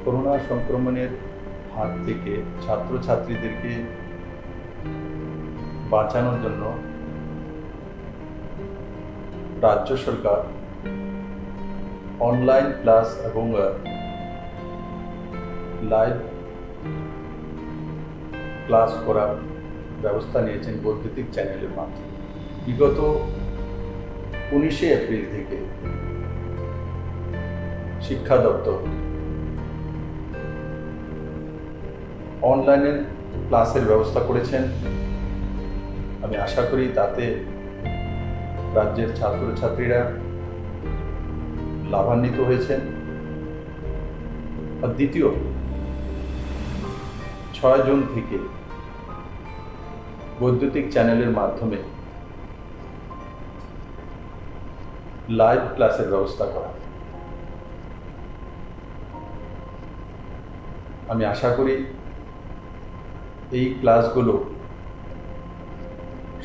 Corona সংক্রমণের হাত থেকে ছাত্রছাত্রীদেরকে বাঁচানোর জন্য রাজ্য সরকার অনলাইন ক্লাস এবং লাইভ ক্লাস করার ব্যবস্থা নিয়েছেন বৈদ্যুতিক চ্যানেলের মাধ্যমে। বিগত 19শে এপ্রিল থেকে শিক্ষা দপ্তর অনলাইনে ক্লাসের ব্যবস্থা করেছেন। আমি আশা করি তাতে রাজ্যের ছাত্রছাত্রীরা লাভান্বিত হয়েছেন। আর দ্বিতীয় 6 জুন থেকে বৈদ্যুতিক চ্যানেলের মাধ্যমে লাইভ ক্লাসের ব্যবস্থা করা। আমি আশা করি এই ক্লাসগুলো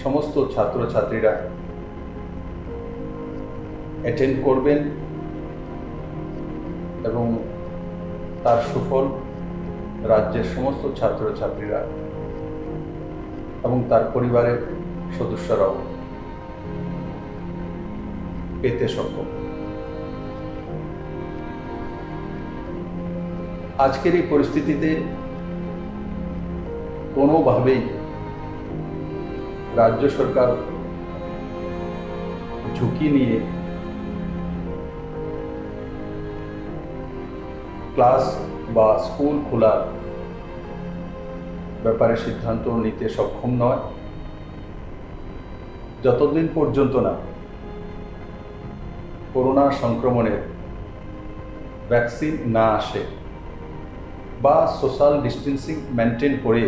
সমস্ত ছাত্রছাত্রীরা অ্যাটেন্ড করবেন এবং তার সুফল রাজ্যের সমস্ত ছাত্রছাত্রীরা এবং তার পরিবারের সদস্যরাও পেতে সক্ষম। আজকের এই পরিস্থিতিতে কোনোভাবেই রাজ্য সরকার ঝুঁকি নিয়ে ক্লাস বা স্কুল খোলার ব্যাপারে সিদ্ধান্ত নিতে সক্ষম নয় যতদিন পর্যন্ত না করোনা সংক্রমণের ভ্যাকসিন না আসে বা সোশ্যাল ডিস্টেন্সিং মেনটেন করে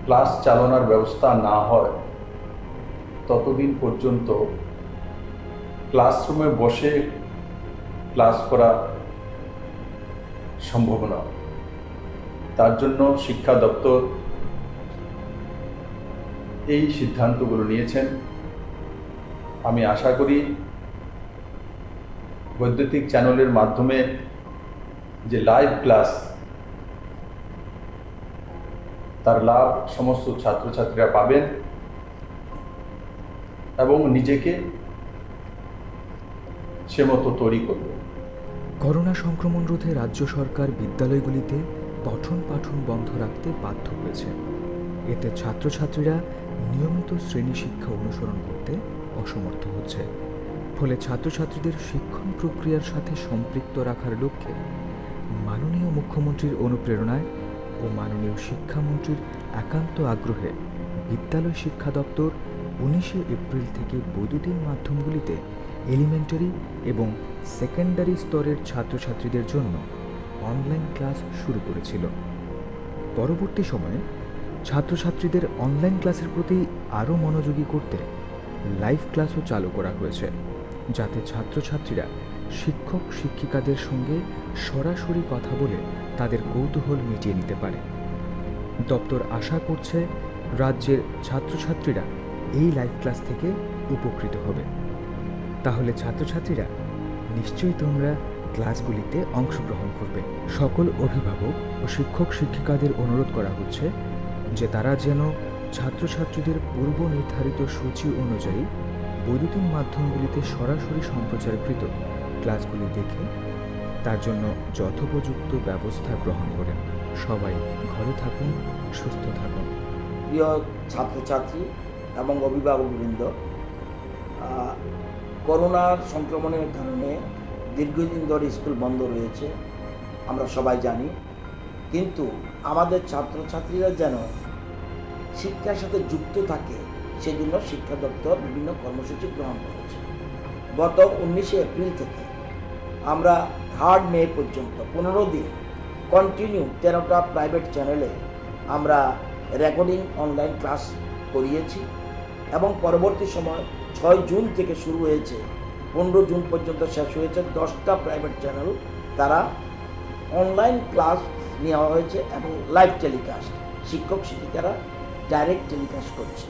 ক্লাস চালানোর ব্যবস্থা না হয় ততদিন পর্যন্ত ক্লাসরুমে বসে ক্লাস করা সম্ভব নয়। তার জন্য শিক্ষা দপ্তর এই সিদ্ধান্তগুলো নিয়েছেন। আমি আশা করি বৈদ্যুতিক চ্যানেলের মাধ্যমে যে লাইভ ক্লাস তার লাভ সমস্ত ছাত্রছাত্রীরা পাবেন এবং নিজেকে সে মতো তৈরি করবে। করোনা সংক্রমণ রোধে রাজ্য সরকার বিদ্যালয়গুলিতে পঠন পাঠন বন্ধ রাখতে বাধ্য হয়েছে। এতে ছাত্রছাত্রীরা নিয়মিত শ্রেণী শিক্ষা অনুসরণ করতে অসমর্থ হচ্ছে। ফলে ছাত্রছাত্রীদের শিক্ষণ প্রক্রিয়ার সাথে সম্পৃক্ত রাখার লক্ষ্যে মাননীয় মুখ্যমন্ত্রীর অনুপ্রেরণায় ও মাননীয় শিক্ষামন্ত্রীর একান্ত আগ্রহে বিদ্যালয় শিক্ষা দপ্তর 19শে এপ্রিল থেকে বৈদ্যুতিন মাধ্যমগুলিতে এলিমেন্টারি এবং সেকেন্ডারি স্তরের ছাত্রছাত্রীদের জন্য অনলাইন ক্লাস শুরু করেছিল। পরবর্তী সময়ে ছাত্রছাত্রীদের অনলাইন ক্লাসের প্রতি আরও মনোযোগী করতে লাইভ ক্লাসও চালু করা হয়েছে, যাতে ছাত্রছাত্রীরা শিক্ষক শিক্ষিকাদের সঙ্গে সরাসরি কথা বলে তাদের কৌতূহল মিটিয়ে নিতে পারে। দপ্তর আশা করছে রাজ্যের ছাত্রছাত্রীরা এই লাইভ ক্লাস থেকে উপকৃত হবে। তাহলে ছাত্রছাত্রীরা নিশ্চয়ই তোমরা ক্লাসগুলিতে অংশগ্রহণ করবে। সকল অভিভাবক ও শিক্ষক শিক্ষিকাদের অনুরোধ করা হচ্ছে যে তারা যেন ছাত্রছাত্রীদের পূর্ব নির্ধারিত সূচি অনুযায়ী বৈদ্যুতিন মাধ্যমগুলিতে সরাসরি সম্প্রচারকৃত ক্লাসগুলি দেখে তার জন্য যথোপযুক্ত ব্যবস্থা গ্রহণ করেন। সবাই ঘরে থাকুন, সুস্থ থাকুন। প্রিয় ছাত্রছাত্রী এবং অভিভাবকবৃন্দ, করোনার সংক্রমণের কারণে দীর্ঘদিন ধরে স্কুল বন্ধ রয়েছে, আমরা সবাই জানি। কিন্তু আমাদের ছাত্রছাত্রীরা যেন শিক্ষার সাথে যুক্ত থাকে সেজন্য শিক্ষা দপ্তর বিভিন্ন কর্মসূচি গ্রহণ করেছে। গত 19শে এপ্রিল থেকে আমরা 3 মে পর্যন্ত 15 দিন কন্টিনিউ 13টা প্রাইভেট চ্যানেলে আমরা রেকর্ডিং অনলাইন ক্লাস করিয়েছি এবং পরবর্তী সময় 6 জুন থেকে শুরু হয়েছে, 15 জুন পর্যন্ত শেষ হয়েছে। 10টা প্রাইভেট চ্যানেল তারা অনলাইন ক্লাস নেওয়া হয়েছে এবং লাইভ টেলিকাস্ট শিক্ষক শিক্ষিকারা ডাইরেক্ট টেলিকাস্ট করছে।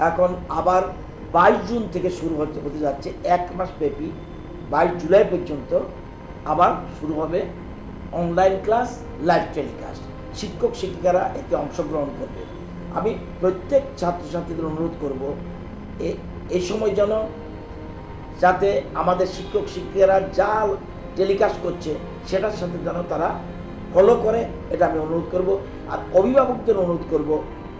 এখন আবার 22 জুন থেকে শুরু হতে যাচ্ছে, 1 মাস ব্যাপী 22 জুলাই পর্যন্ত আবার শুরু হবে অনলাইন ক্লাস, লাইভ টেলিকাস্ট। শিক্ষক শিক্ষিকারা এতে অংশগ্রহণ করবে। আমি প্রত্যেক ছাত্রছাত্রীদের অনুরোধ করব এই সময় যেন যাতে আমাদের শিক্ষক শিক্ষিকারা যা টেলিকাস্ট করছে সেটার সাথে যেন তারা ফলো করে, এটা আমি অনুরোধ করব। আর অভিভাবকদের অনুরোধ করব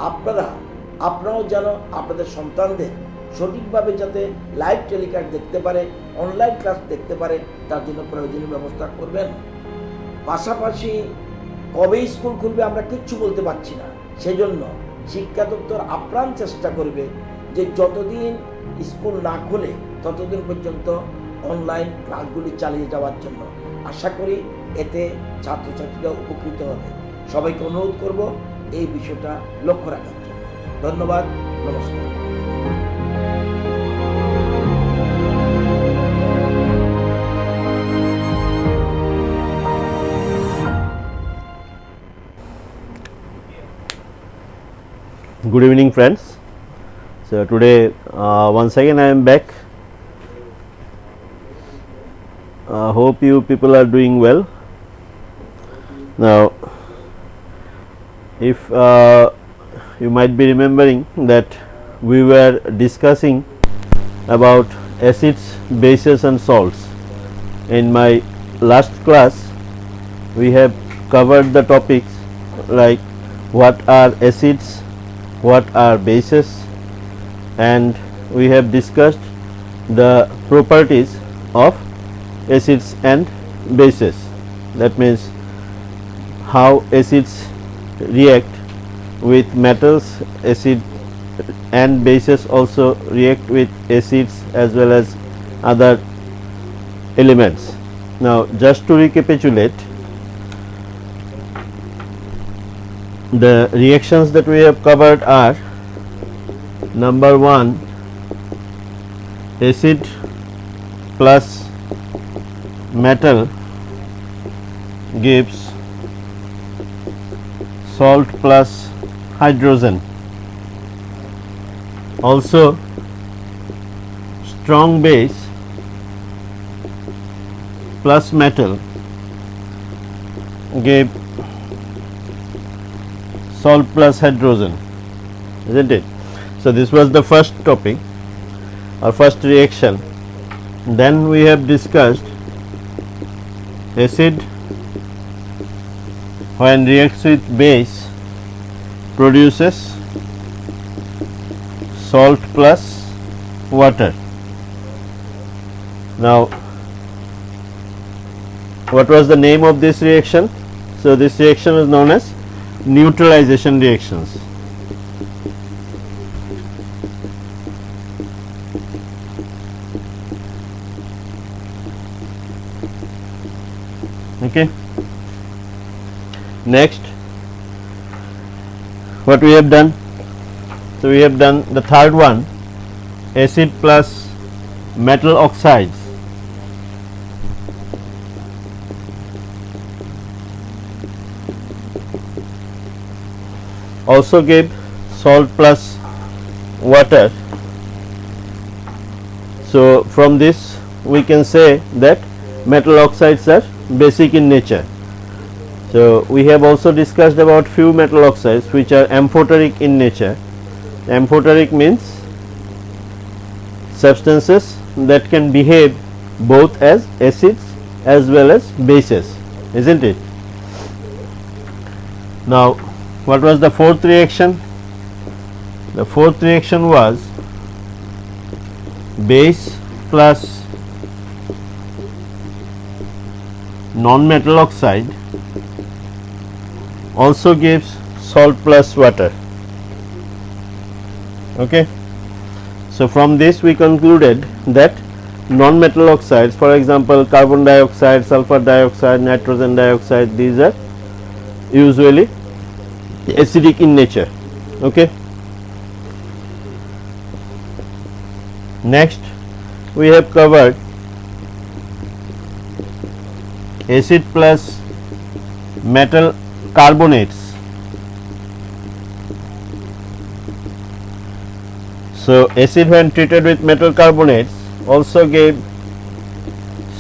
আপনারাও যেন আপনাদের সন্তানদের সঠিকভাবে যাতে লাইভ টেলিকাস্ট দেখতে পারে, অনলাইন ক্লাস দেখতে পারে, তার জন্য প্রয়োজনীয় ব্যবস্থা করবেন। পাশাপাশি কবে স্কুল খুলবে আমরা কিচ্ছু বলতে পারছি না, সেজন্য শিক্ষা দপ্তর আপ্রাণ চেষ্টা করবে যে যতদিন স্কুল না খোলে ততদিন পর্যন্ত অনলাইন ক্লাসগুলি চালিয়ে যাওয়ার জন্য। আশা করি এতে ছাত্রছাত্রীরা উপকৃত হবে। সবাইকে অনুরোধ করব এই বিষয়টা লক্ষ্য রাখার জন্য। ধন্যবাদ, নমস্কার। Good evening, friends. So today once again I am back. Hope you people are doing well. Now if you might be remembering that we were discussing about acids, bases and salts. In my last class we have covered the topics like what are acids, what are bases, and we have discussed the properties of acids and bases. That means how acids react with metals, acid and bases also react with acids as well as other elements. Now just to recapitulate, the reactions that we have covered are: number 1, acid plus metal gives salt plus hydrogen. Also strong base plus metal gave salt plus hydrogen, isn't it? So this was the first topic or first reaction. Then we have discussed acid when reacts with base produces salt plus water. Now what was the name of this reaction? So this reaction is known as neutralization reactions. Okay. Next, what we have done? So we have done the third one, acid plus metal oxides. Also gave salt plus water. So from this we can say that metal oxides are basic in nature. So we have also discussed about few metal oxides which are amphoteric in nature. Amphoteric means substances that can behave both as acids as well as bases, isn't it? Now what was the fourth reaction? The fourth reaction was base plus non-metal oxide also gives salt plus water. Okay. So from this we concluded that non-metal oxides, for example carbon dioxide, sulfur dioxide, nitrogen dioxide, these are usually acidic in nature. Okay. Next we have covered acid plus metal carbonates. So acid when treated with metal carbonates also gave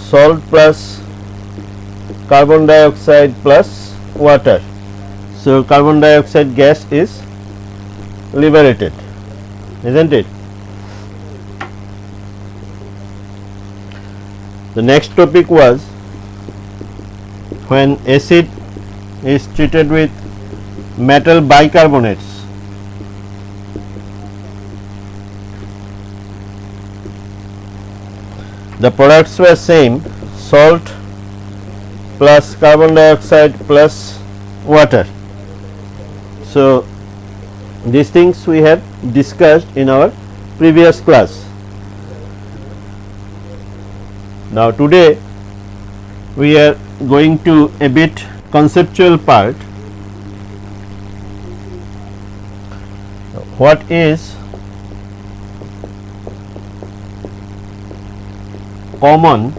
salt plus carbon dioxide plus water. So carbon dioxide gas is liberated, isn't it? The next topic was when acid is treated with metal bicarbonates. The products were same, salt plus carbon dioxide plus water. So these things we have discussed in our previous class. Now today we are going to a bit conceptual part. What is common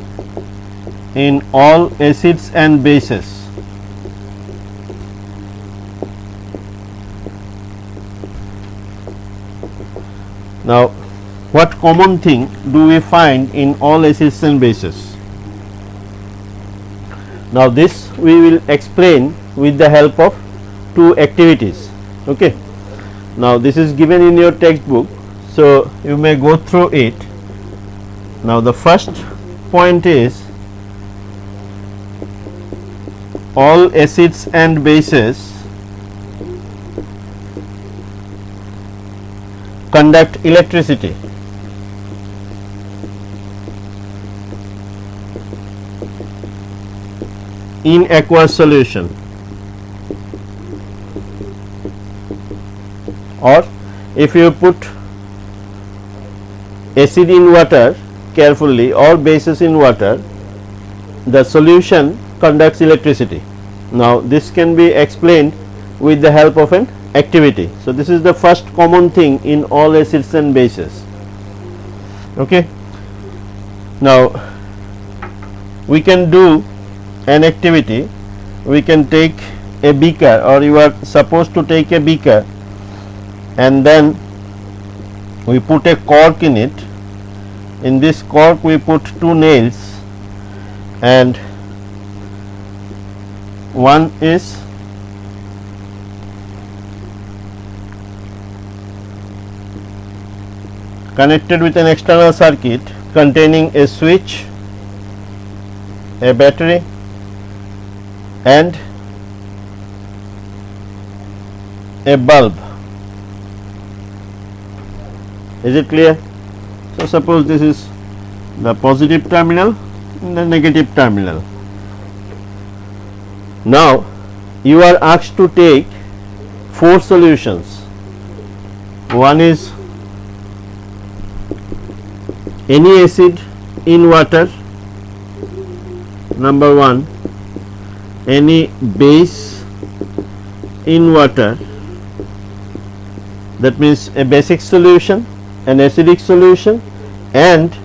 in all acids and bases? Now, what common thing do we find in all acids and bases? Now, this we will explain with the help of two activities. Okay. Now, this is given in your textbook, so you may go through it. Now, the first point is all acids and bases conduct electricity. In aqueous solution, or if you put acid in water carefully or bases in water, the solution conducts electricity. Now this can be explained with the help of an activity. So this is the first common thing in all acids and bases. Okay. Now we can do an activity. We can take a beaker, or you are supposed to take a beaker, and then we put a cork in it. In this cork we put two nails, and one is connected with an external circuit containing a switch, a battery, and a bulb. Is it clear? So suppose this is the positive terminal and the negative terminal. Now you are asked to take 4 solutions. One is any acid in water, number 1, any base in water, that means a basic solution, an acidic solution, and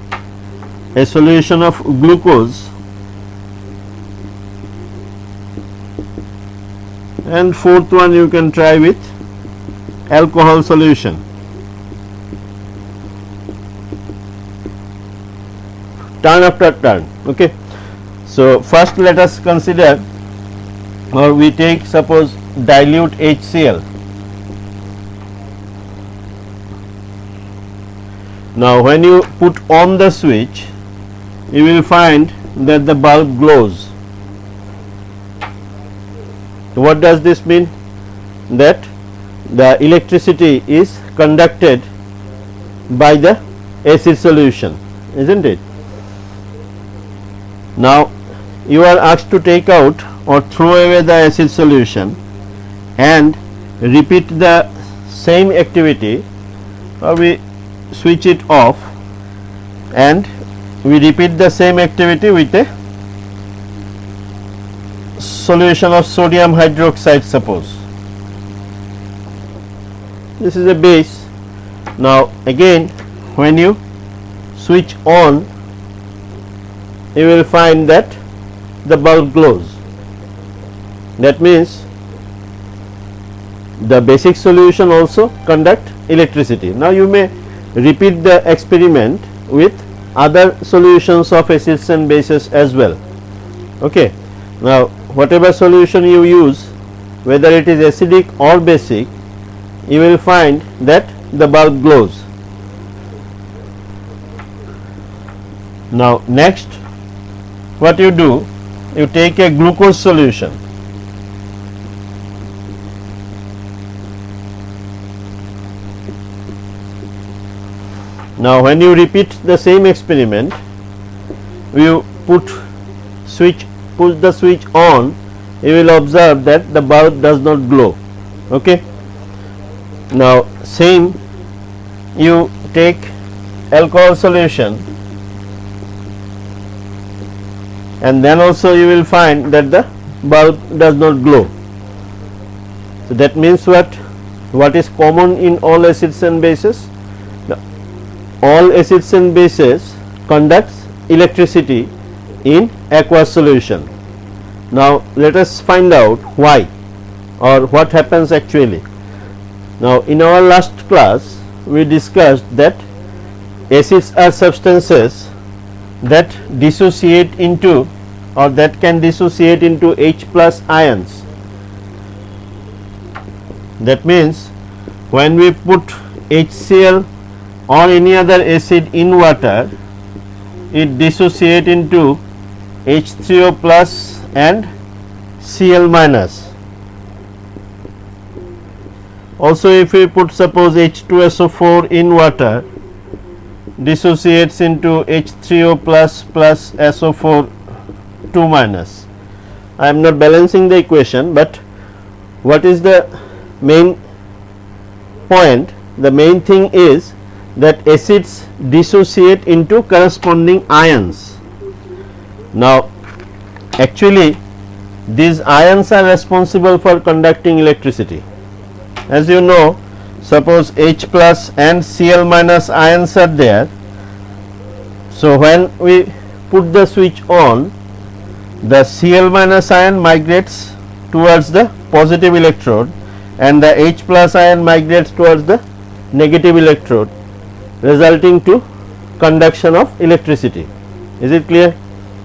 a solution of glucose, and fourth one you can try with alcohol solution. Turn after turn. Okay. So first let us consider, or we take suppose dilute HCl. Now when you put on the switch, you will find that the bulb glows. What does this mean? That the electricity is conducted by the acid solution, isn't it? Now you are asked to take out or throw away the acid solution and repeat the same activity, or we switch it off and we repeat the same activity with a solution of sodium hydroxide. Suppose this is a base. Now again when you switch on, you will find that the bulb glows. That means the basic solution also conduct electricity. Now you may repeat the experiment with other solutions of acids and bases as well. Okay. Now whatever solution you use, whether it is acidic or basic, you will find that the bulb glows. Now next, what you do, you take a glucose solution. Now when you repeat the same experiment, you push the switch on, you will observe that the bulb does not glow. Okay. Now same, you take alcohol solution, and then also you will find that the bulb does not glow. So that means what is common in all acids and bases? All acids and bases conducts electricity in aqueous solution. Now let us find out why or what happens actually. Now in our last class we discussed that acids are substances that dissociate into or that can dissociate into H plus ions. That means when we put HCl or any other acid in water, it dissociate into H3O plus and Cl minus. Also if we put suppose H2SO4 in water, dissociates into H3O plus plus SO4 2 minus. I am not balancing the equation, but what is the main point? The main thing is that acids dissociate into corresponding ions. Now actually these ions are responsible for conducting electricity. As you know, suppose H plus and Cl minus ions are there. So when we put the switch on, the Cl minus ion migrates towards the positive electrode and the H plus ion migrates towards the negative electrode, resulting to conduction of electricity. Is it clear?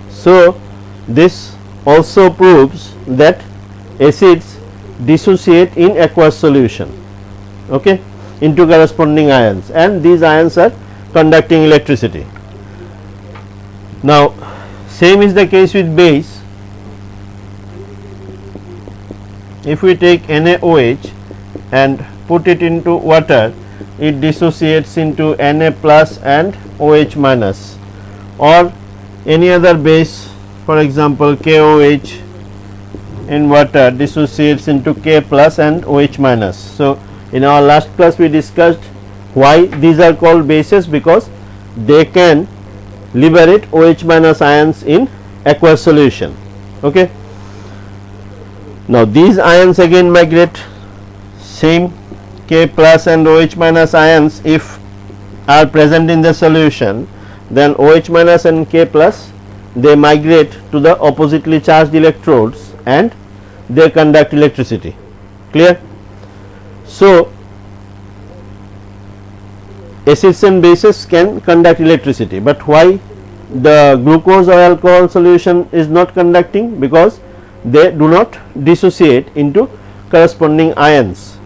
So this also proves that acids dissociate in aqueous solution, okay, into corresponding ions, and these ions are conducting electricity. Now same is the case with base. If we take NaOH and put it into water, it dissociates into Na plus and OH minus, or any other base, for example KOH in water dissociates into K plus and OH minus. So in our last class we discussed why these are called bases, because they can liberate OH minus ions in aqueous solution. Okay. Now these ions again migrate, same K plus and OH minus ions if are present in the solution, then OH minus and K plus, they migrate to the oppositely charged electrodes and they conduct electricity. Clear? So acids and bases can conduct electricity, but why the glucose or alcohol solution is not conducting? Because they do not dissociate into corresponding ions.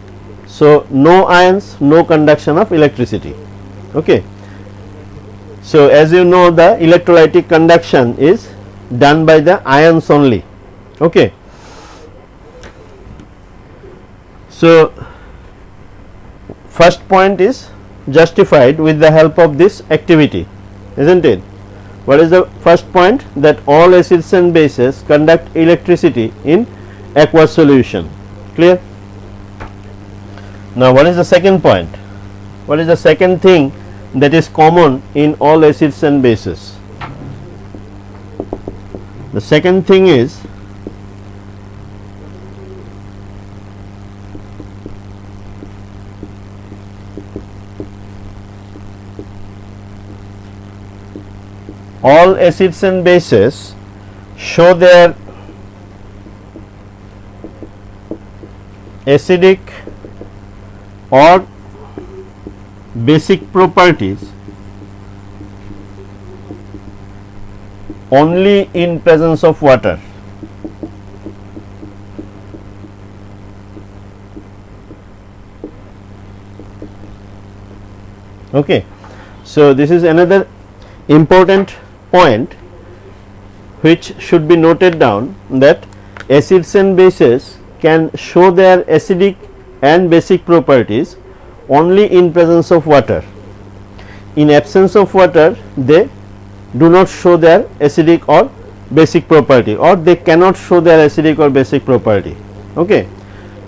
So no ions, no conduction of electricity. Okay. So as you know, the electrolytic conduction is done by the ions only. Okay. So first point is justified with the help of this activity, isn't it? What is the first point? That all acids and bases conduct electricity in aqueous solution. Clear? Now what is the second point? What is the second thing that is common in all acids and bases? The second thing is all acids and bases show their acidic or basic properties only in presence of water. Okay. So, this is another important point which should be noted down, that acids and bases can show their acidic and basic properties only in presence of water. In absence of water, they do not show their acidic or basic property, or they cannot show their acidic or basic property. Okay.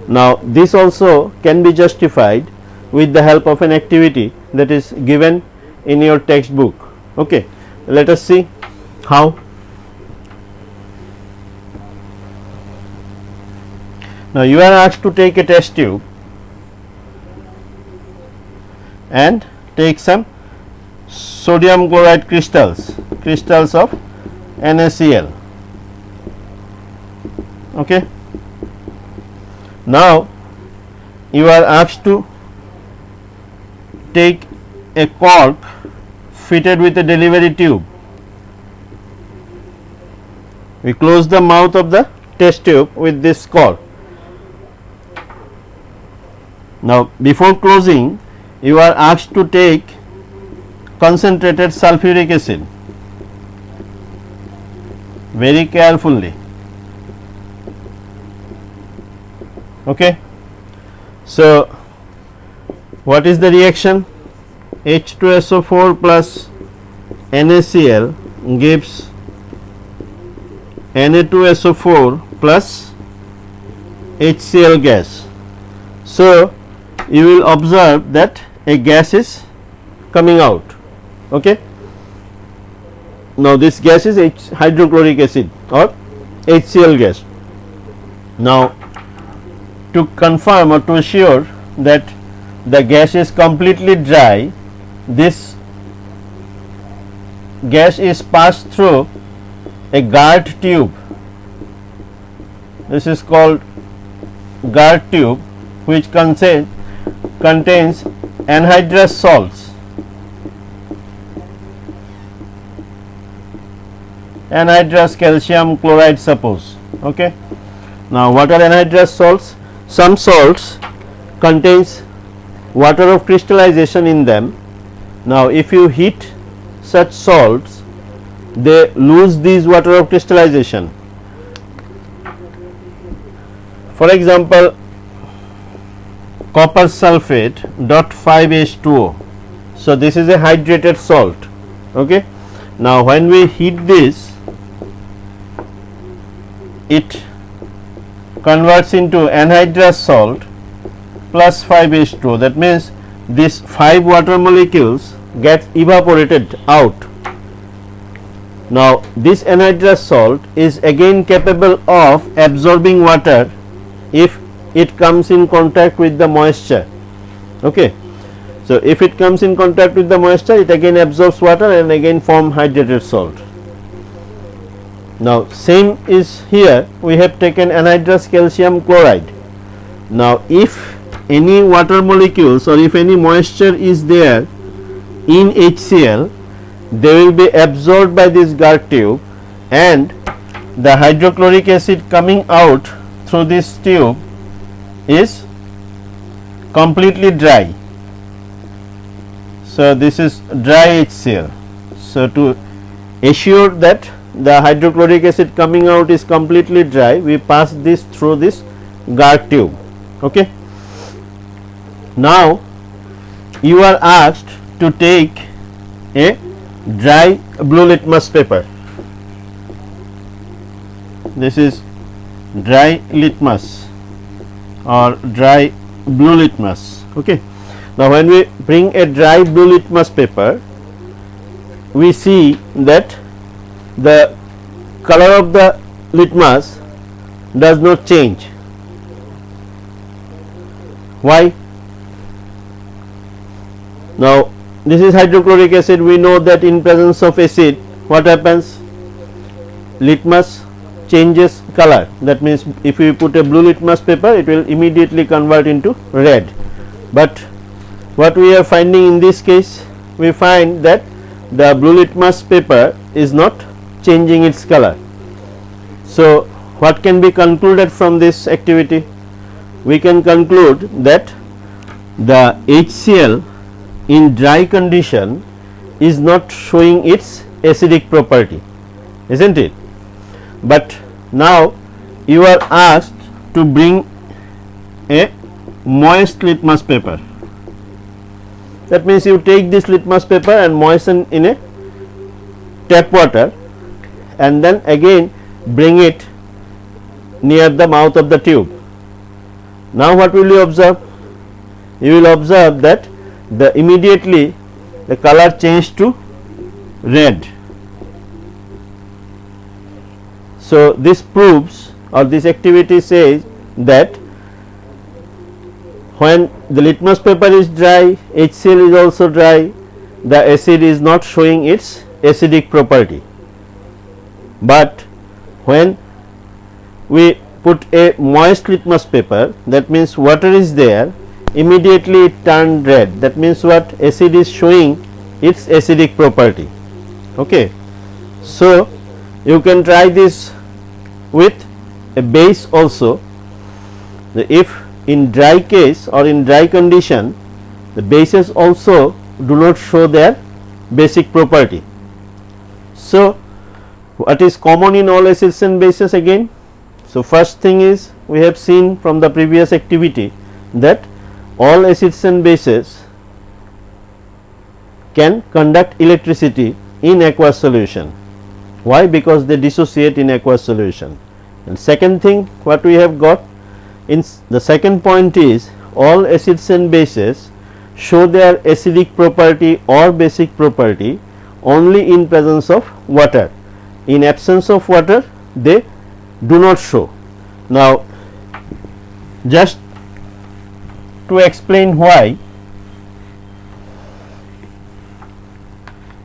Now, this also can be justified with the help of an activity that is given in your textbook. Okay. Let us see how. Now, you are asked to take a test tube and take some sodium chloride crystals of NaCl. Okay. Now, you are asked to take a cork fitted with a delivery tube. We close the mouth of the test tube with this cork. Now, before closing, you are asked to take concentrated sulfuric acid very carefully. Okay. So, what is the reaction? H2SO4 plus NaCl gives Na2SO4 plus HCl gas. So, you will observe that a gas is coming out. Okay. Now, this gas is hydrochloric acid or HCl gas. Now, to confirm or to assure that the gas is completely dry, this gas is passed through a GART tube. This is called GART tube, which contains anhydrous salts. Anhydrous calcium chloride, suppose. Okay. Now, what are anhydrous salts? Some salts contains water of crystallization in them. Now, if you heat such salts, they lose these water of crystallization. For example, copper sulfate .5H2O. So, this is a hydrated salt. Okay. Now, when we heat this, it converts into anhydrous salt plus 5H2O. That means, these 5 water molecules get evaporated out. Now, this anhydrous salt is again capable of absorbing water if it comes in contact with the moisture. Okay. So, if it comes in contact with the moisture, it again absorbs water and again form hydrated salt. Now, same is here, we have taken anhydrous calcium chloride. Now, if any water molecules or if any moisture is there in HCl, they will be absorbed by this GART tube, and the hydrochloric acid coming out through this tube is completely dry. So, this is dry HCl. So, to assure that the hydrochloric acid coming out is completely dry, we pass this through this GART tube. Okay. Now, you are asked to take a dry blue litmus paper. This is dry litmus or dry blue litmus. Okay. Now, when we bring a dry blue litmus paper, we see that the color of the litmus does not change. Why? Now, this is hydrochloric acid. We know that in presence of acid, what happens? Litmus changes color. That means, if we put a blue litmus paper, it will immediately convert into red. But what we are finding in this case, we find that the blue litmus paper is not changing its color. So, what can be concluded from this activity? We can conclude that the HCl in dry condition is not showing its acidic property, isn't it? But now you are asked to bring a moist litmus paper. That means you take this litmus paper and moisten in a tap water and then again bring it near the mouth of the tube. Now what will you observe? You will observe that immediately the color changed to red. So this proves, or this activity says, that when the litmus paper is dry, HCl is also dry, the acid is not showing its acidic property. But when we put a moist litmus paper, that means water is there, immediately it turned red. That means what? Acid is showing its acidic property. Okay. So you can try this with a base also. If in dry case or in dry condition, the bases also do not show their basic property. So what is common in all acids and bases again? So first thing is, we have seen from the previous activity that all acids and bases can conduct electricity in aqueous solution. Why? Because they dissociate in aqueous solution. And second thing what we have got in the second point is, all acids and bases show their acidic property or basic property only in presence of water. In absence of water they do not show. Now just to explain why,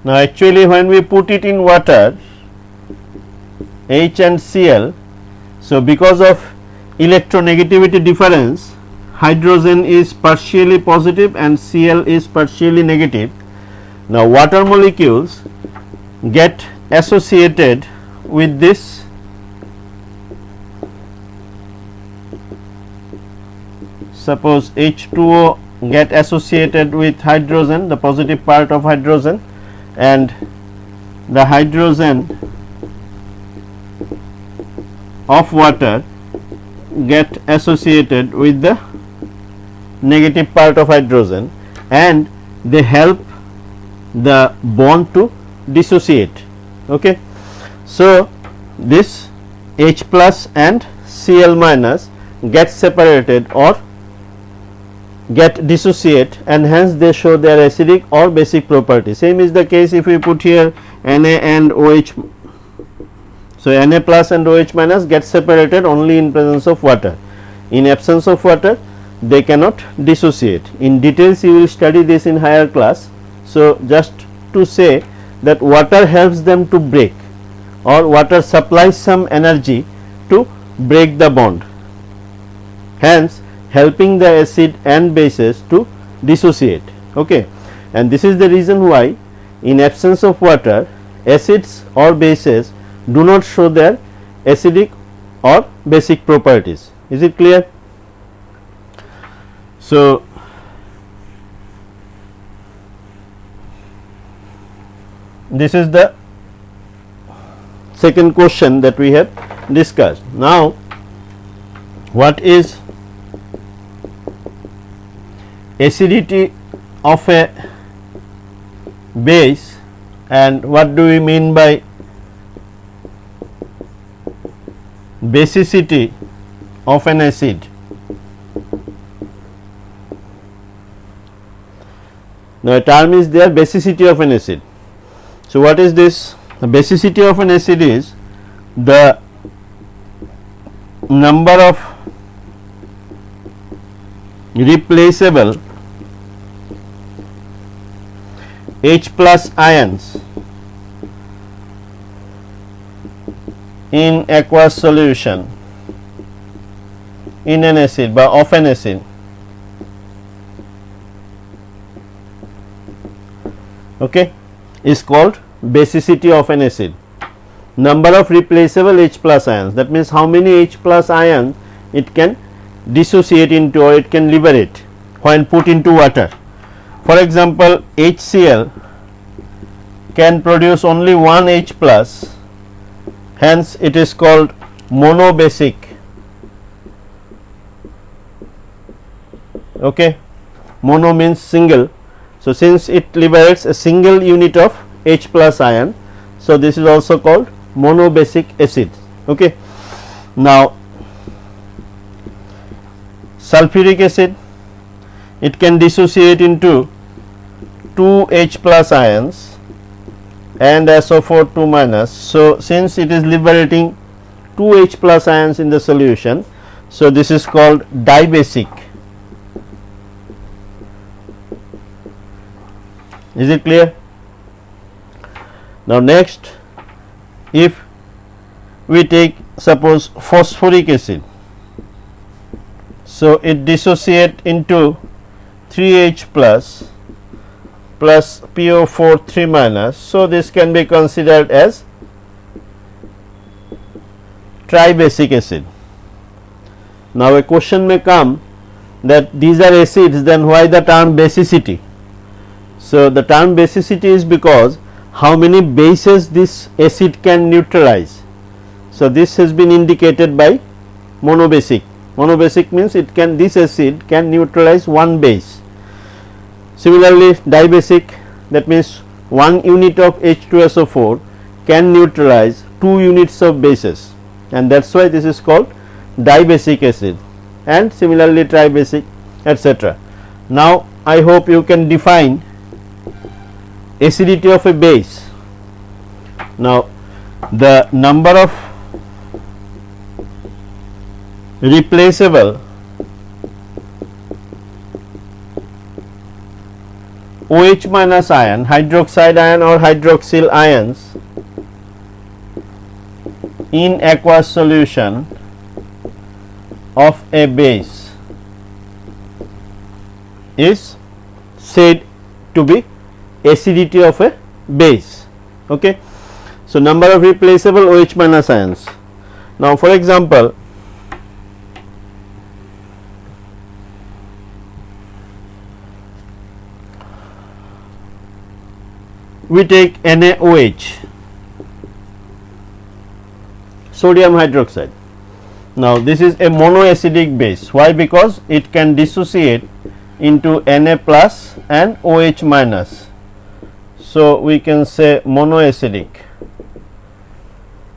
now actually when we put it in water, H and Cl, so because of electronegativity difference, hydrogen is partially positive and Cl is partially negative. Now water molecules get associated with this suppose H2O get associated with hydrogen, the positive part of hydrogen, and the hydrogen of water get associated with the negative part of hydrogen, and they help the bond to dissociate. Okay. So this H plus and Cl minus get separated or get dissociate, and hence they show their acidic or basic property. Same is the case if we put here Na and OH. So Na plus and OH minus get separated only in presence of water. In absence of water they cannot dissociate. In details you will study this in higher class. So just to say that water helps them to break, or water supplies some energy to break the bond, hence helping the acid and bases to dissociate. Okay. And this is the reason why in absence of water acids or bases do not show their acidic or basic properties. Is it clear? So this is the second question that we have discussed. Now what is acidity of a base and what do we mean by basicity of an acid? Now a term is there, basicity of an acid. So what is this? The basicity of an acid is the number of replaceable H plus ions in aqueous solution in an acid by of an acid. Okay, is called basicity of an acid. Number of replaceable H plus ions, that means how many H plus ions it can dissociate into or it can liberate when put into water. For example, HCl can produce only one H plus, hence it is called monobasic. Okay, mono means single. So since it liberates a single unit of H plus ion, so this is also called monobasic acid. Okay. Now sulfuric acid, it can dissociate into 2 H plus ions and SO4 2 minus. So since it is liberating 2 H plus ions in the solution, so this is called dibasic. Is it clear? Now next, if we take suppose phosphoric acid, so it dissociate into 3H plus plus PO4 3 minus, so this can be considered as tribasic acid. Now a question may come that these are acids, then why the term basicity? So the term basicity is because how many bases this acid can neutralize. So this has been indicated by monobasic. Monobasic means it can, this acid can neutralize one base. Similarly dibasic, that means one unit of H2SO4 can neutralize 2 units of bases, and that is why this is called dibasic acid, and similarly tribasic, etc. Now I hope you can define acidity of a base. Now the number of replaceable OH minus ion, hydroxide ion or hydroxyl ions in aqueous solution of a base is said to be acidity of a base. Okay. So number of replaceable OH minus ions. Now for example, we take NaOH, sodium hydroxide. Now this is a monoacidic base. Why? Because it can dissociate into Na plus and OH minus. So we can say monoacidic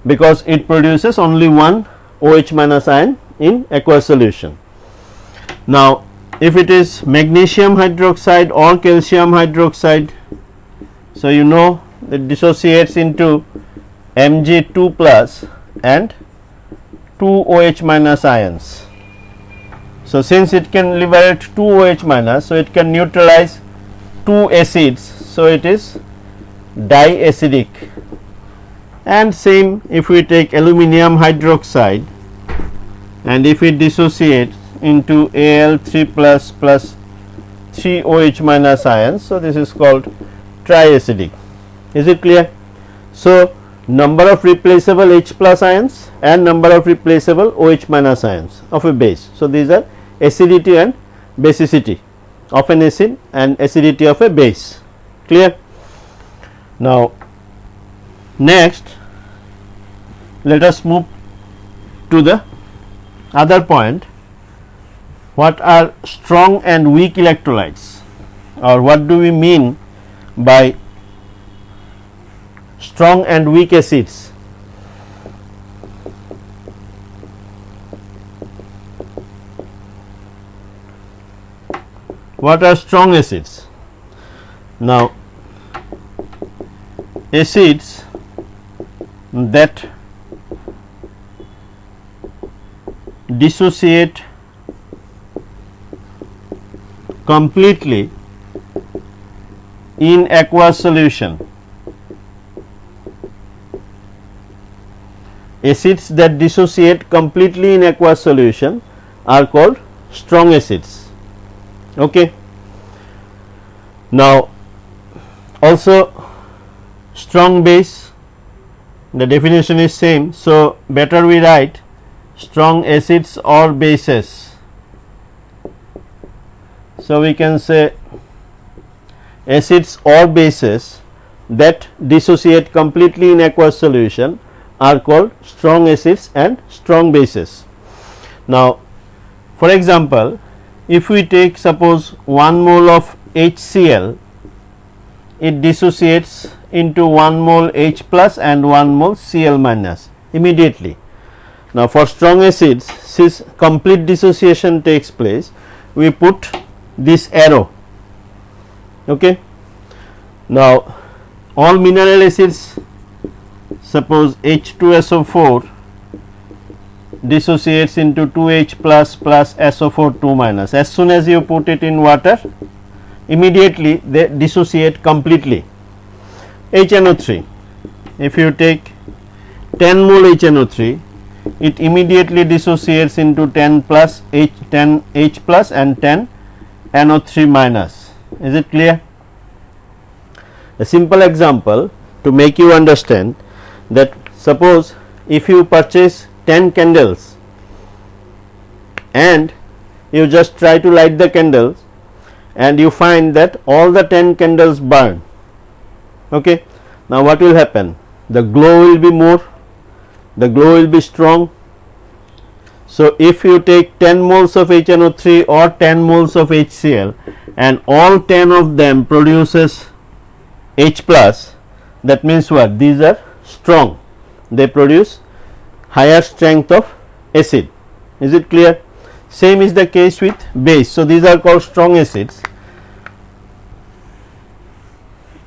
because it produces only one OH minus ion in aqueous solution. Now if it is magnesium hydroxide or calcium hydroxide, so you know it dissociates into Mg2 plus and 2 OH minus ions. So since it can liberate 2 OH minus, so it can neutralize 2 acids, so it is diacidic. And same if we take aluminium hydroxide and if it dissociates into Al3 plus plus 3 OH minus ions, so this is called triacidic. Is it clear? So number of replaceable H plus ions and number of replaceable OH minus ions of a base. So these are acidity and basicity of an acid and acidity of a base. Clear? Now next let us move to the other point. What are strong and weak electrolytes, or what do we mean by strong and weak acids? What are strong acids? Now acids that dissociate completely in aqueous solution. Acids that dissociate completely in aqueous solution are called strong acids. Okay. Now also strong base, the definition is same, so better we write strong acids or bases. So we can say acids or bases that dissociate completely in aqueous solution are called strong acids and strong bases. Now, for example, if we take suppose 1 mole of HCl, it dissociates into 1 mole H plus and 1 mole Cl minus immediately. Now, for strong acids, since complete dissociation takes place, we put this arrow. Okay. Now, all mineral acids, suppose H2SO4 dissociates into 2H plus plus SO4 2 minus. As soon as you put it in water, immediately they dissociate completely. HNO3, if you take 10 mole HNO3, it immediately dissociates into 10 plus H, 10 H plus and 10 NO3 minus. Is it clear? A simple example to make you understand that suppose if you purchase 10 candles and you just try to light the candles and you find that all the 10 candles burn. Okay. Now, what will happen? The glow will be more, the glow will be strong. So, if you take 10 moles of HNO3 or 10 moles of HCl and all 10 of them produces H plus, that means what? These are strong, they produce higher strength of acid. Is it clear? Same is the case with base. So, these are called strong acids.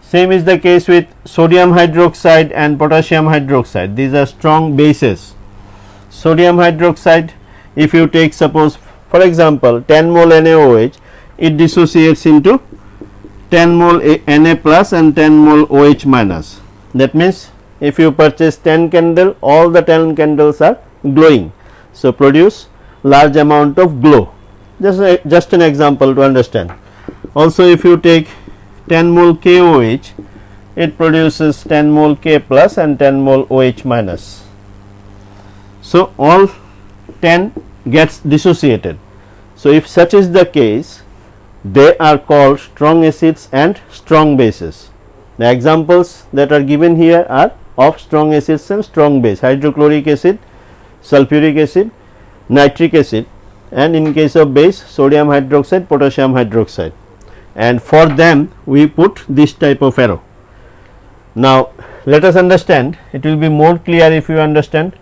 Same is the case with sodium hydroxide and potassium hydroxide. These are strong bases. Sodium hydroxide, if you take suppose for example 10 mole NaOH, it dissociates into 10 mole Na plus and 10 mole OH minus. That means, if you purchase 10 candle, all the 10 candles are glowing. So, produce large amount of glow. Just an example to understand. Also, if you take 10 mole KOH, it produces 10 mole K plus and 10 mole OH minus. So, all 10 gets dissociated. So, if such is the case, they are called strong acids and strong bases. The examples that are given here are of strong acids and strong base: hydrochloric acid, sulfuric acid, nitric acid, and in case of base sodium hydroxide, potassium hydroxide, and for them we put this type of arrow. Now, let us understand, it will be more clear if you understand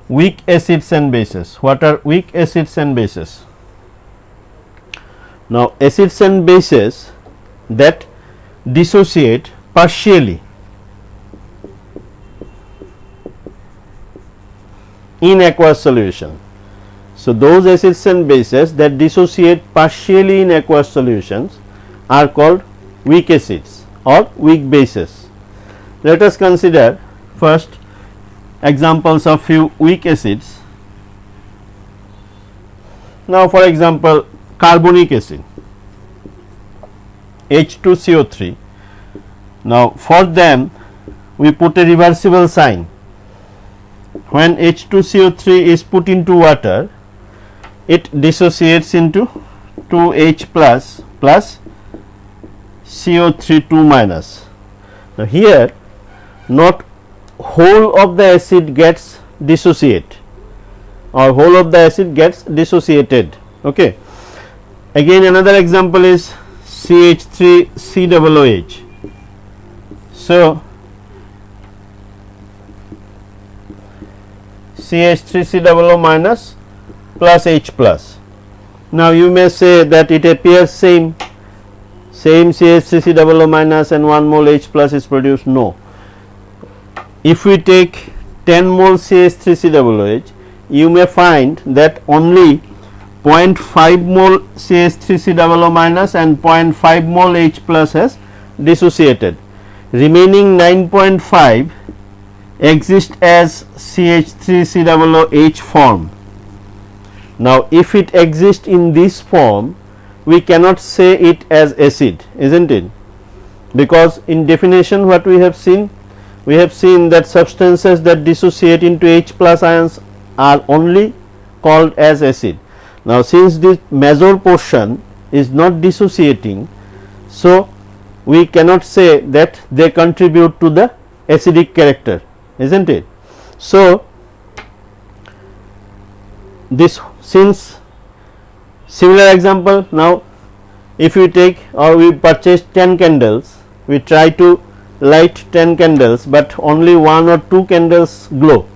weak acids and bases. What are weak acids and bases? Now, acids and bases that dissociate partially in aqueous solution. So, those acids and bases that dissociate partially in aqueous solutions are called weak acids or weak bases. Let us consider first examples of few weak acids. Now, for example, carbonic acid, H2CO3. Now, for them we put a reversible sign. When H2CO3 is put into water, it dissociates into 2H plus plus CO3 2 minus. Now, here not whole of the acid gets dissociate or whole of the acid gets dissociated. Okay. Again, another example is CH3COOH. So, CH3COO minus plus H plus. Now, you may say that it appears same CH3COO minus and 1 mole H plus is produced. No. If we take 10 mole CH3COOH, you may find that only 0.5 mole CH3COO minus and 0.5 mole H plus has dissociated. Remaining 9.5 exist as CH3COOH form. Now, if it exists in this form, we cannot say it as acid, isn't it? Because in definition what we have seen that substances that dissociate into H plus ions are only called as acid. Now, since this major portion is not dissociating, so we cannot say that they contribute to the acidic character, isn't it? So, this since similar example, now if we take or we purchase 10 candles, we try to light 10 candles, but only 1 or 2 candles glow,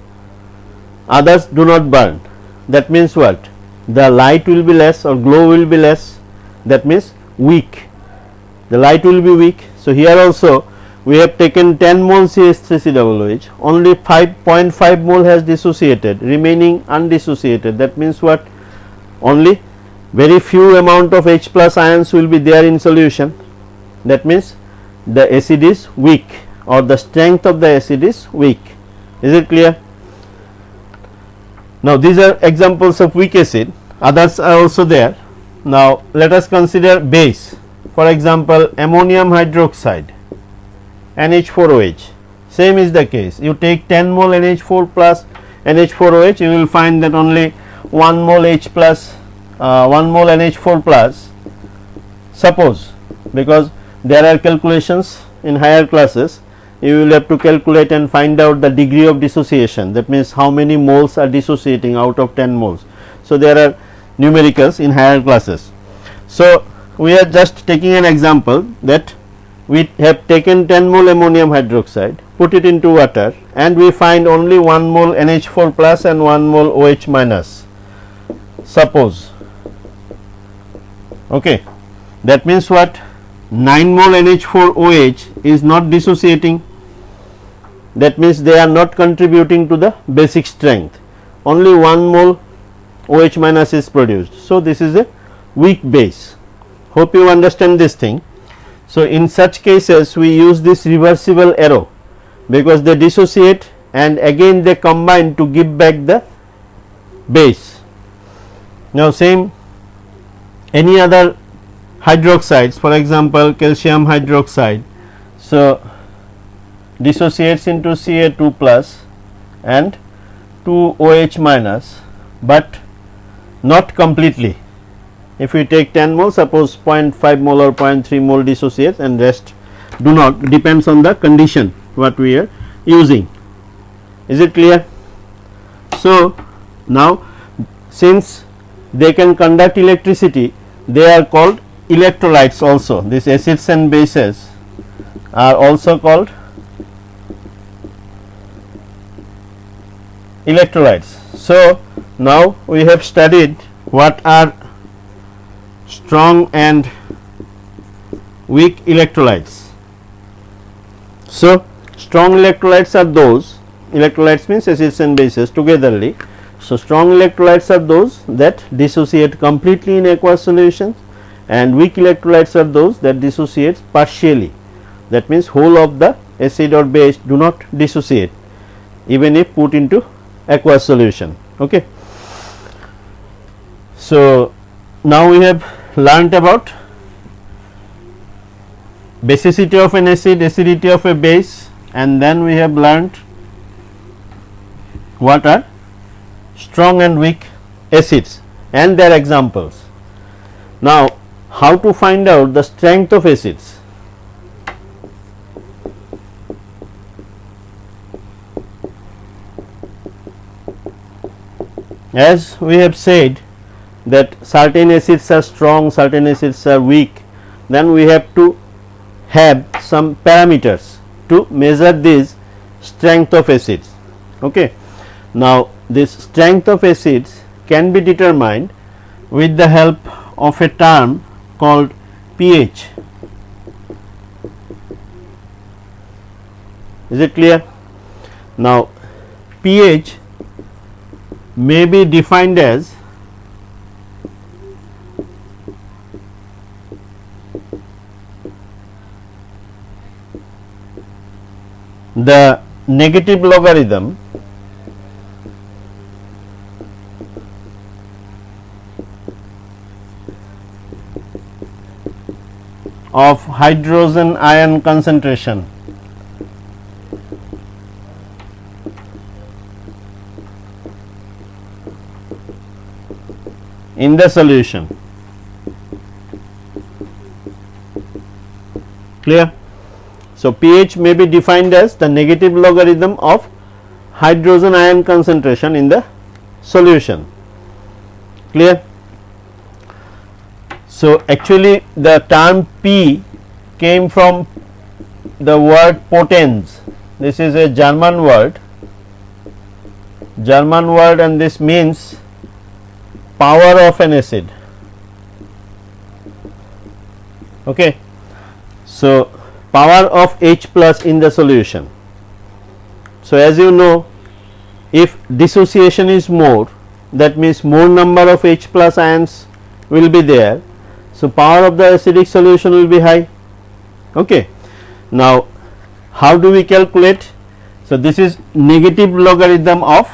others do not burn. That means what? The light will be less or glow will be less, that means weak, the light will be weak. So, here also we have taken 10 mole CH3COOH, only 5.5 mole has dissociated, remaining undissociated. That means what? Only very few amount of H plus ions will be there in solution. That means the acid is weak, or the strength of the acid is weak. Is it clear? Now, these are examples of weak acid, others are also there. Now, let us consider base. For example, ammonium hydroxide, NH4OH, same is the case. You take 10 mole NH4 plus NH4OH, you will find that only 1 mole H plus 1 mole NH4 plus, suppose, because there are calculations in higher classes, you will have to calculate and find out the degree of dissociation, that means how many moles are dissociating out of 10 moles. So, there are numericals in higher classes. So, we are just taking an example that we have taken 10 mole ammonium hydroxide, put it into water, and we find only 1 mole NH4 plus and 1 mole OH minus, suppose. Okay. That means what? 9 mole NH4OH is not dissociating, that means they are not contributing to the basic strength, only 1 mole OH minus is produced. So, this is a weak base. Hope you understand this thing. So, in such cases we use this reversible arrow, because they dissociate and again they combine to give back the base. Now, same any other hydroxides, for example, calcium hydroxide. So, dissociates into Ca2 plus and 2 OH minus, but not completely. If we take 10 mole, suppose 0.5 mole or 0.3 mole dissociates and rest do not, depends on the condition what we are using. Is it clear? So, now since they can conduct electricity, they are called electrolytes also. These acids and bases are also called electrolytes. So, now we have studied what are strong and weak electrolytes. So, strong electrolytes are those, electrolytes means acids and bases togetherly. So, strong electrolytes are those that dissociate completely in aqueous solutions, and weak electrolytes are those that dissociate partially, that means whole of the acid or base do not dissociate even if put into aqueous solution. Okay. So, now we have learnt about basicity of an acid, acidity of a base, and then we have learnt what are strong and weak acids and their examples. Now, how to find out the strength of acids? As we have said that certain acids are strong, certain acids are weak, then we have to have some parameters to measure this strength of acids. Okay. Now, this strength of acids can be determined with the help of a term called pH. Is it clear? Now, pH may be defined as the negative logarithm of hydrogen ion concentration in the solution. Clear? So, pH may be defined as the negative logarithm of hydrogen ion concentration in the solution. Clear? So, actually the term P came from the word potens. This is a German word, and this means power of an acid. Okay. So, power of H plus in the solution. So, as you know, if dissociation is more, that means more number of H plus ions will be there. So, power of the acidic solution will be high. Okay. Now, how do we calculate? So, this is negative logarithm of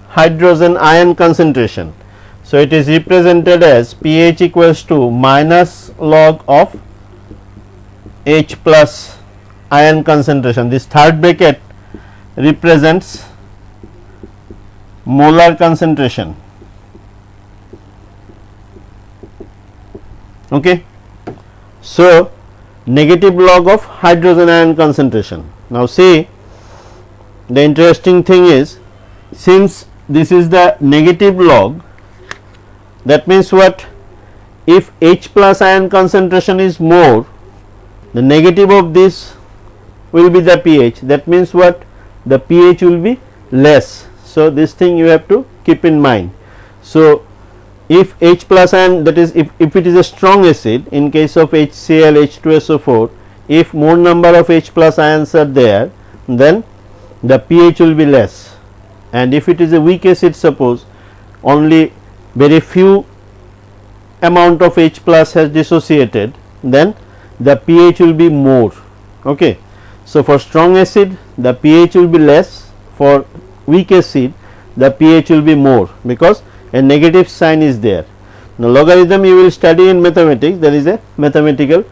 hydrogen ion concentration. So, it is represented as pH equals to minus log of H plus ion concentration. This third bracket represents molar concentration. Okay. So, negative log of hydrogen ion concentration. Now, see, the interesting thing is, since this is the negative log, that means what? If H plus ion concentration is more, the negative of this will be the pH. That means what? The pH will be less. So, this thing you have to keep in mind. So, if H plus ion, that is if it is a strong acid, in case of HCl, H2SO4, if more number of H plus ions are there, then the pH will be less, and if it is a weak acid, suppose only very few amount of H plus has dissociated, then the pH will be more. Okay. So, for strong acid the pH will be less, for weak acid the pH will be more, because a negative sign is there. Now, logarithm you will study in mathematics, there is a mathematical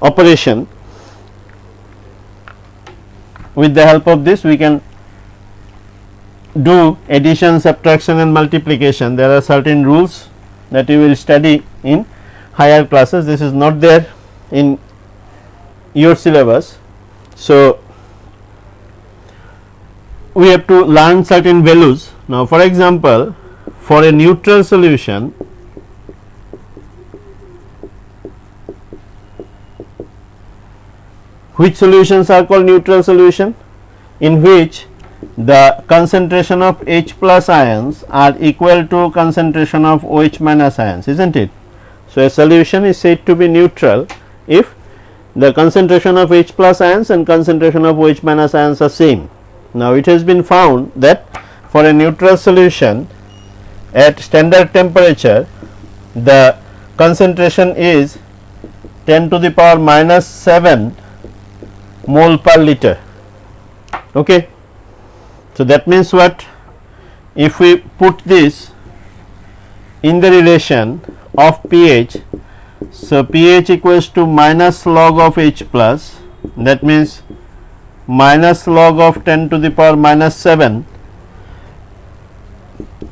operation. With the help of this we can do addition, subtraction and multiplication. There are certain rules that you will study in higher classes. This is not there in your syllabus. So, we have to learn certain values. Now, for example, for a neutral solution, which solutions are called neutral solution? In which the concentration of H plus ions are equal to concentration of OH minus ions, isn't it? So, a solution is said to be neutral if the concentration of H plus ions and concentration of OH minus ions are same. Now, it has been found that for a neutral solution at standard temperature, the concentration is 10 to the power minus 7 mole per liter. Okay. So, that means what? If we put this in the relation of pH, so pH equals to minus log of H plus, that means minus log of 10 to the power minus 7.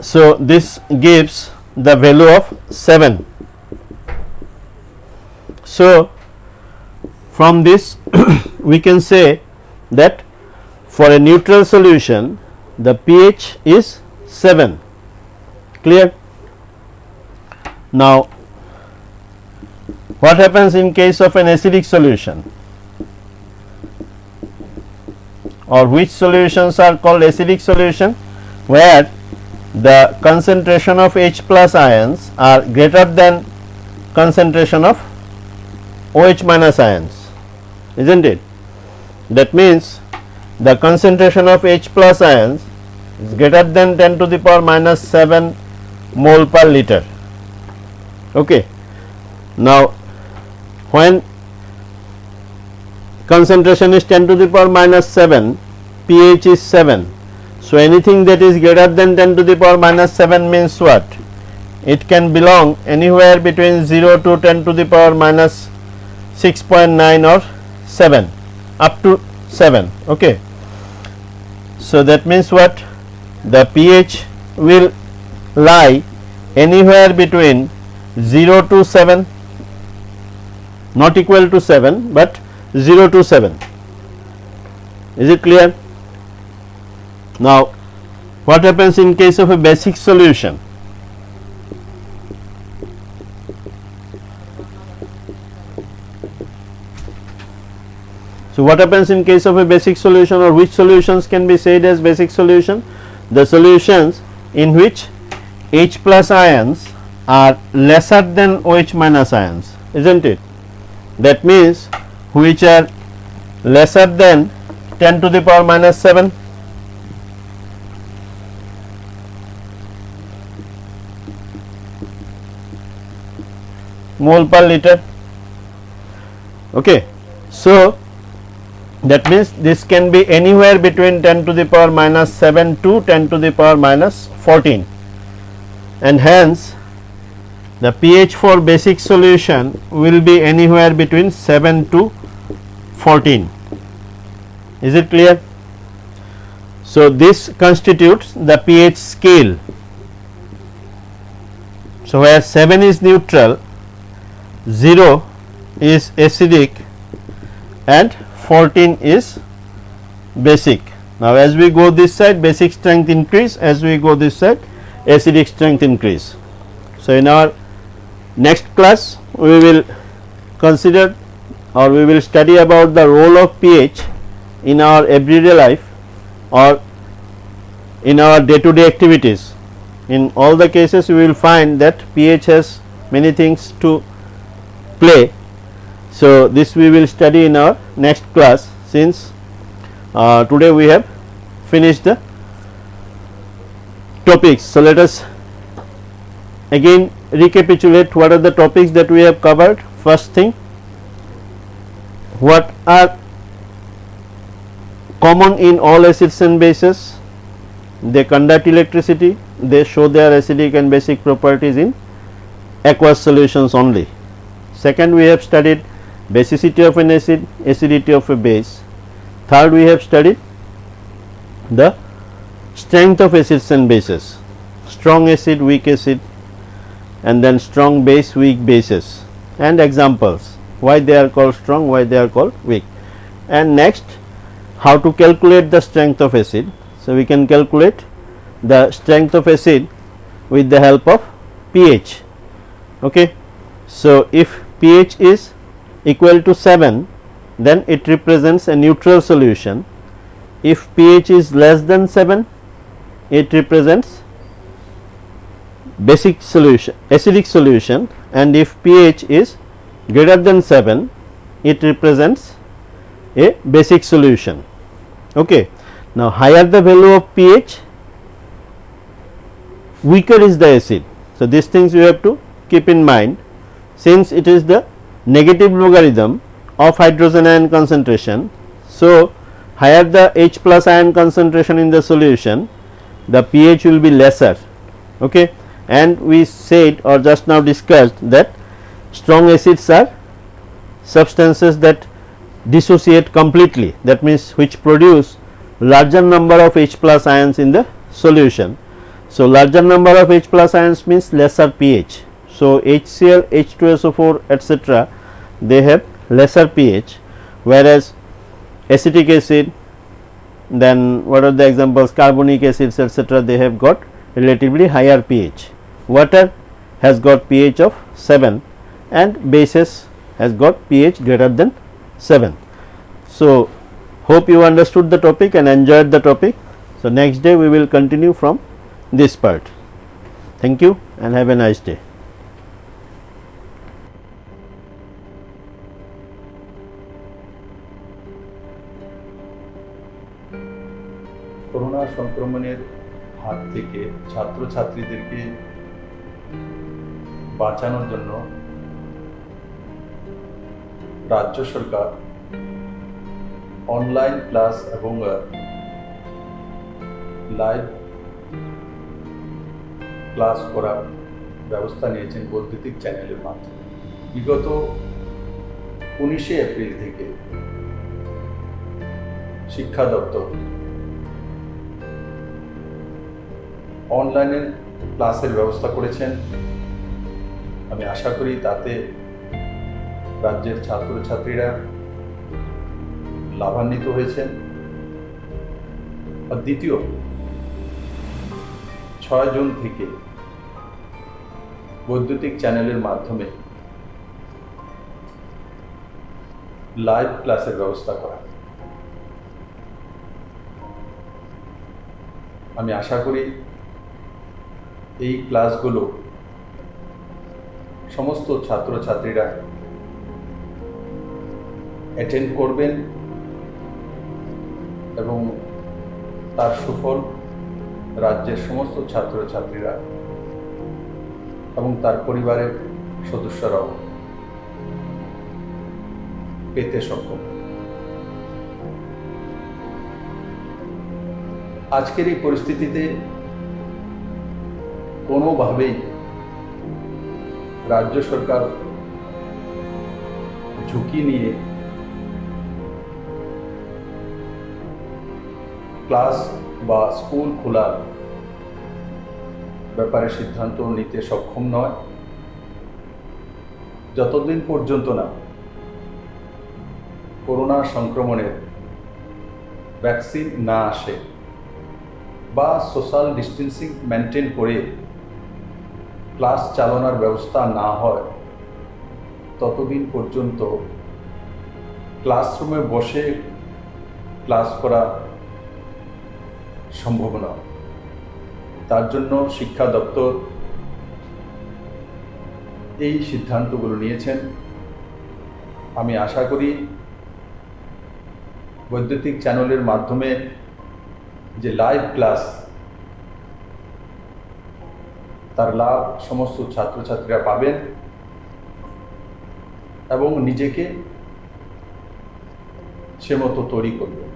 So, this gives the value of 7. So, from this we can say that for a neutral solution the pH is 7. Clear? Now, what happens in case of an acidic solution, or which solutions are called acidic solution? Where the concentration of H plus ions are greater than concentration of OH minus ions, isn't it? That means the concentration of H plus ions is greater than 10 to the power minus 7 mole per liter. Okay. Now, when concentration is 10 to the power minus 7, pH is 7. So, anything that is greater than 10 to the power minus 7 means what? It can belong anywhere between 0 to 10 to the power minus 6.9 or 7 up to 7. Okay. So, that means what? The pH will lie anywhere between 0 to 7, not equal to 7, but 0 to 7. Is it clear? Now, what happens in case of a basic solution? So, what happens in case of a basic solution, or which solutions can be said as basic solution? The solutions in which H plus ions are lesser than OH minus ions, isn't it? That means which are lesser than 10 to the power minus 7. Mole per liter. Okay. So, that means this can be anywhere between 10 to the power minus 7 to 10 to the power minus 14, and hence the pH for basic solution will be anywhere between 7 to 14. Is it clear? So, this constitutes the pH scale. So, where 7 is neutral, 0 is acidic and 14 is basic. Now, as we go this side, basic strength increase, as we go this side, acidic strength increase. So, in our next class we will consider, or we will study about the role of pH in our everyday life or in our day to day activities. In all the cases we will find that pH has many things to play. So, this we will study in our next class, since today we have finished the topics. So, let us again recapitulate what are the topics that we have covered. First thing, what are common in all acids and bases? They conduct electricity, they show their acidic and basic properties in aqueous solutions only. Second, we have studied basicity of an acid, acidity of a base. Third, we have studied the strength of acids and bases, strong acid, weak acid, and then strong base, weak bases, and examples, why they are called strong, why they are called weak. And next, how to calculate the strength of acid. So, we can calculate the strength of acid with the help of pH. Okay. So, if pH is equal to 7, then it represents a neutral solution. If pH is less than 7, it represents basic solution, acidic solution, and if pH is greater than 7, it represents a basic solution. Okay. Now, higher the value of pH, weaker is the acid. So, these things you have to keep in mind, since it is the negative logarithm of hydrogen ion concentration. So, higher the H plus ion concentration in the solution, the pH will be lesser. Okay. And we said, or just now discussed, that strong acids are substances that dissociate completely, that means which produce larger number of H plus ions in the solution. So, larger number of H plus ions means lesser pH. So, HCl, H2SO4 etc., they have lesser pH, whereas acetic acid, then what are the examples, carbonic acids etc., they have got relatively higher pH. Water has got pH of 7 and bases has got pH greater than 7. So, hope you understood the topic and enjoyed the topic. So, next day we will continue from this part. Thank you and have a nice day. Corona সংক্রমণের হাত থেকে ছাত্রছাত্রীদেরকে বাঁচানোর জন্য রাজ্য সরকার online class এবং live class করার ব্যবস্থা নিয়েছেন বৈদ্যুতিক চ্যানেলের মাধ্যমে। বিগত 19শে এপ্রিল থেকে শিক্ষা দপ্তর অনলাইনে ক্লাসের ব্যবস্থা করেছেন। আমি আশা করি তাতে রাজ্যের ছাত্রছাত্রীরা লাভান্বিত হয়েছেন। আর দ্বিতীয়, 6 জুন থেকে বৈদ্যুতিক চ্যানেলের মাধ্যমে লাইভ ক্লাসের ব্যবস্থা করা। আমি আশা করি এই ক্লাসগুলো সমস্ত ছাত্রছাত্রীরা অ্যাটেন্ড করবেন এবং তার সুফল রাজ্যের সমস্ত ছাত্রছাত্রীরা এবং তার পরিবারের সদস্যরাও পেতে সক্ষম। আজকের এই পরিস্থিতিতে কোনোভাবেই রাজ্য সরকার ঝুঁকি নিয়ে ক্লাস বা স্কুল খোলার ব্যাপারে সিদ্ধান্ত নিতে সক্ষম নয় যতদিন পর্যন্ত না করোনা সংক্রমণের ভ্যাকসিন না আসে বা সোশ্যাল ডিস্টেন্সিং মেনটেন করে ক্লাস চালানোর ব্যবস্থা না হয় ততদিন পর্যন্ত ক্লাসরুমে বসে ক্লাস করা সম্ভব নয়। তার জন্য শিক্ষা দপ্তর এই সিদ্ধান্তগুলো নিয়েছেন। আমি আশা করি বৈদ্যুতিক চ্যানেলের মাধ্যমে যে লাইভ ক্লাস, তার লাভ সমস্ত ছাত্রছাত্রীরা পাবেন এবং নিজেকে সে মতো তৈরি করবেন।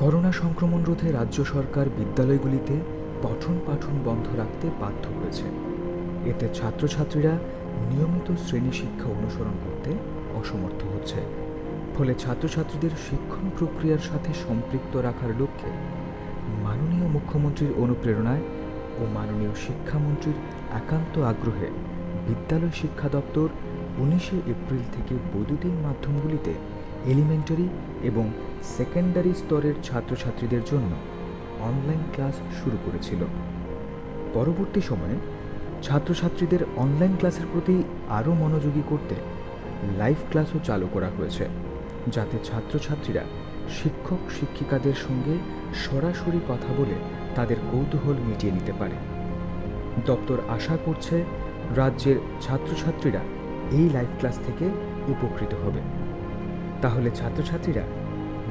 করোনা সংক্রমণ রোধে রাজ্য সরকার বিদ্যালয়গুলিতে পঠন পাঠন বন্ধ রাখতে বাধ্য হয়েছে। এতে ছাত্রছাত্রীরা নিয়মিত শ্রেণী শিক্ষা অনুসরণ করতে অসমর্থ হচ্ছে। ফলে ছাত্রছাত্রীদের শিক্ষণ প্রক্রিয়ার সাথে সম্পৃক্ত রাখার লক্ষ্যে মাননীয় মুখ্যমন্ত্রীর অনুপ্রেরণায় ও মাননীয় শিক্ষামন্ত্রীর একান্ত আগ্রহে বিদ্যালয় শিক্ষা দপ্তর 19শে এপ্রিল থেকে বৈদ্যুতিন মাধ্যমগুলিতে এলিমেন্টারি এবং সেকেন্ডারি স্তরের ছাত্রছাত্রীদের জন্য অনলাইন ক্লাস শুরু করেছিল। পরবর্তী সময়ে ছাত্রছাত্রীদের অনলাইন ক্লাসের প্রতি আরও মনোযোগী করতে লাইভ ক্লাসও চালু করা হয়েছে, যাতে ছাত্রছাত্রীরা শিক্ষক শিক্ষিকাদের সঙ্গে সরাসরি কথা বলে তাদের কৌতূহল মিটিয়ে নিতে পারে। দপ্তর আশা করছে রাজ্যের ছাত্রছাত্রীরা এই লাইভ ক্লাস থেকে উপকৃত হবে। তাহলে ছাত্রছাত্রীরা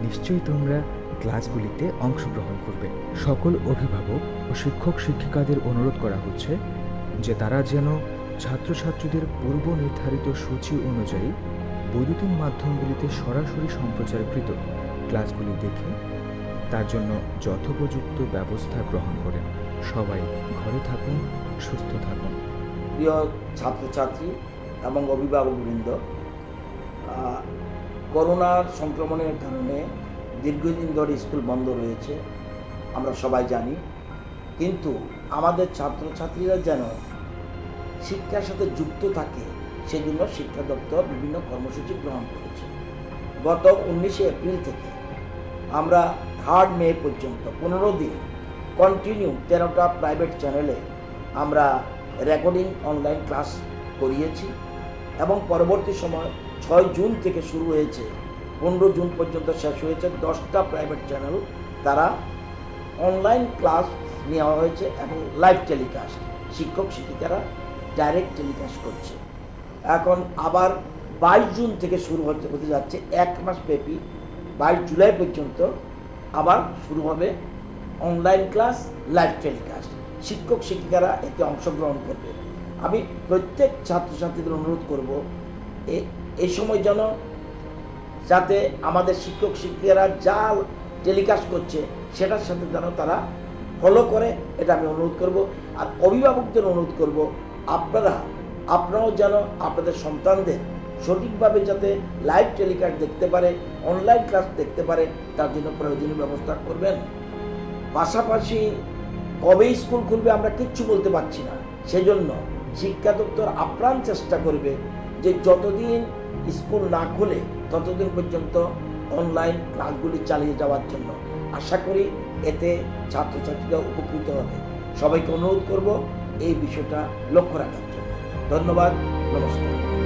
নিশ্চয়ই তোমরা ক্লাসগুলিতে অংশগ্রহণ করবে। সকল অভিভাবক ও শিক্ষক শিক্ষিকাদের অনুরোধ করা হচ্ছে যে তারা যেন ছাত্রছাত্রীদের পূর্ব নির্ধারিত সূচি অনুযায়ী বৈদ্যুতিন মাধ্যমগুলিতে সরাসরি সম্প্রচারকৃত ক্লাসগুলি দেখে তার জন্য যথোপযুক্ত ব্যবস্থা গ্রহণ করেন। সবাই ঘরে থাকুন, সুস্থ থাকুন। প্রিয় ছাত্রছাত্রী এবং অভিভাবকবৃন্দ, করোনার সংক্রমণের কারণে দীর্ঘদিন ধরে স্কুল বন্ধ রয়েছে, আমরা সবাই জানি। কিন্তু আমাদের ছাত্রছাত্রীরা যেন শিক্ষার সাথে যুক্ত থাকে সেজন্য শিক্ষা দপ্তর বিভিন্ন কর্মসূচি গ্রহণ করেছে। গত 19শে এপ্রিল থেকে আমরা 3 মে পর্যন্ত 15 দিন কন্টিনিউ 13টা প্রাইভেট চ্যানেলে আমরা রেকর্ডিং অনলাইন ক্লাস করিয়েছি এবং পরবর্তী সময় 6 জুন থেকে শুরু হয়েছে, 15 জুন পর্যন্ত শেষ হয়েছে। 10টা প্রাইভেট চ্যানেল তারা অনলাইন ক্লাস নেওয়া হয়েছে এবং লাইভ টেলিকাস্ট, শিক্ষক শিক্ষিকারা ডাইরেক্ট টেলিকাস্ট করছে। এখন আবার 22 জুন থেকে শুরু হতে যাচ্ছে, 1 মাস ব্যাপী 22 জুলাই পর্যন্ত আবার শুরু হবে অনলাইন ক্লাস, লাইভ টেলিকাস্ট। শিক্ষক শিক্ষিকারা এতে অংশগ্রহণ করবে। আমি প্রত্যেক ছাত্রছাত্রীদের অনুরোধ করব এই সময় যেন যাতে আমাদের শিক্ষক শিক্ষিকারা যা টেলিকাস্ট করছে সেটার সাথে যেন তারা ফলো করে, এটা আমি অনুরোধ করব। আর অভিভাবকদের অনুরোধ করব আপনারাও যেন আপনাদের সন্তানদের সঠিকভাবে যাতে লাইভ টেলিকাস্ট দেখতে পারে, অনলাইন ক্লাস দেখতে পারে, তার জন্য প্রয়োজনীয় ব্যবস্থা করবেন। পাশাপাশি কবে স্কুল খুলবে আমরা কিচ্ছু বলতে পারছি না, সেজন্য শিক্ষা দপ্তর আপ্রাণ চেষ্টা করবে যে যতদিন স্কুল না খুলে ততদিন পর্যন্ত অনলাইন ক্লাসগুলি চালিয়ে যাওয়ার জন্য। আশা করি এতে ছাত্রছাত্রীরা উপকৃত হবে। সবাইকে অনুরোধ করব এই বিষয়টা লক্ষ্য রাখার জন্য। ধন্যবাদ, নমস্কার।